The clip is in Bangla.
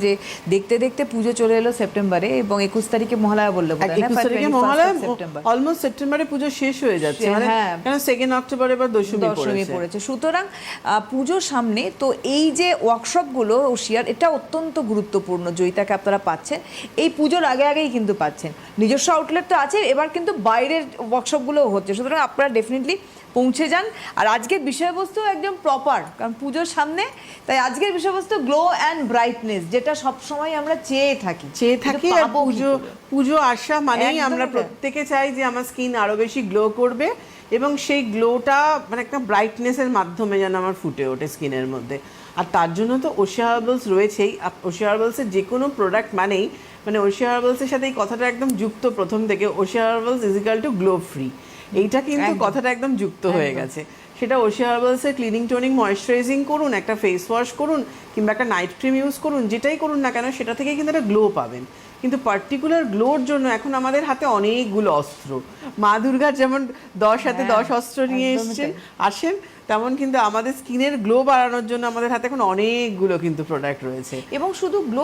যে দেখতে দেখতে পুজো চলে এলো সেপ্টেম্বরে এবং 21 তারিখে মহালয়া বললো বোধহয় না? 21 তারিখে মহালয়া, সেপ্টেম্বর অলমোস্ট সেপ্টেম্বরে পুজো শেষ হয়ে যাচ্ছে, মানে হ্যাঁ। কারণ 2 অক্টোবর এবার দশমী পড়েছে। সুতরাং পুজোর সামনে তো এই যে ওয়ার্কশপগুলো ওশিয়ার, এটা অত্যন্ত গুরুত্বপূর্ণ। জয়িতাকে আপনারা পাচ্ছেন এই পুজোর আগে আগেই কিন্তু পাচ্ছেন। নিজস্ব আউটলেট তো আছে, এবার কিন্তু বাইরের ওয়ার্কশপগুলোও হচ্ছে। সুতরাং আপনারা ডেফিনেটলি পৌঁছে যান। আর আজকের বিষয়বস্তু একদম প্রপার, কারণ পুজোর সামনে, তাই আজকের বিষয়বস্তু গ্লো অ্যান্ড ব্রাইটনেস, যেটা সবসময় আমরা চেয়ে থাকি। আর পুজো আসা মানেই আমরা প্রত্যেকে চাই যে আমার স্কিন আরো বেশি গ্লো করবে এবং সেই গ্লোটা মানে একটা ব্রাইটনেসের মাধ্যমে যেন আমার ফুটে ওঠে স্কিনের মধ্যে। আর তার জন্য তো ওশিয়া হার্বালস রয়েছেই। ওশিয়া হার্বালসের যে কোনো প্রোডাক্ট মানেই মানে ওশিয়া হার্বালসের সাথে এই কথাটা একদম যুক্ত প্রথম থেকে, Oshea herbals is equal to glow free. এইটা কিন্তু কথাটা একদম যুক্ত হয়ে গেছে। সেটা ওশিয়া হার্বালসের ক্লিনিং টোনিং ময়েশ্চারাইজিং করুন, একটা ফেস ওয়াশ করুন, কিংবা একটা নাইট ক্রিম ইউজ করুন, যেটাই করুন না কেন সেটা থেকে কিন্তু একটা গ্লো পাবেন। কিন্তু পার্টিকুলার গ্লোর জন্য এখন আমাদের হাতে অনেকগুলো অস্ত্র। মা দুর্গার যেমন 10 হাতে 10 অস্ত্র নিয়ে আসেন, তেমন কিন্তু আমাদের স্কিনের গ্লো বাড়ানোর জন্য আমাদের হাতে এখন অনেকগুলো কিন্তু প্রোডাক্ট রয়েছে। এবং শুধু গ্লো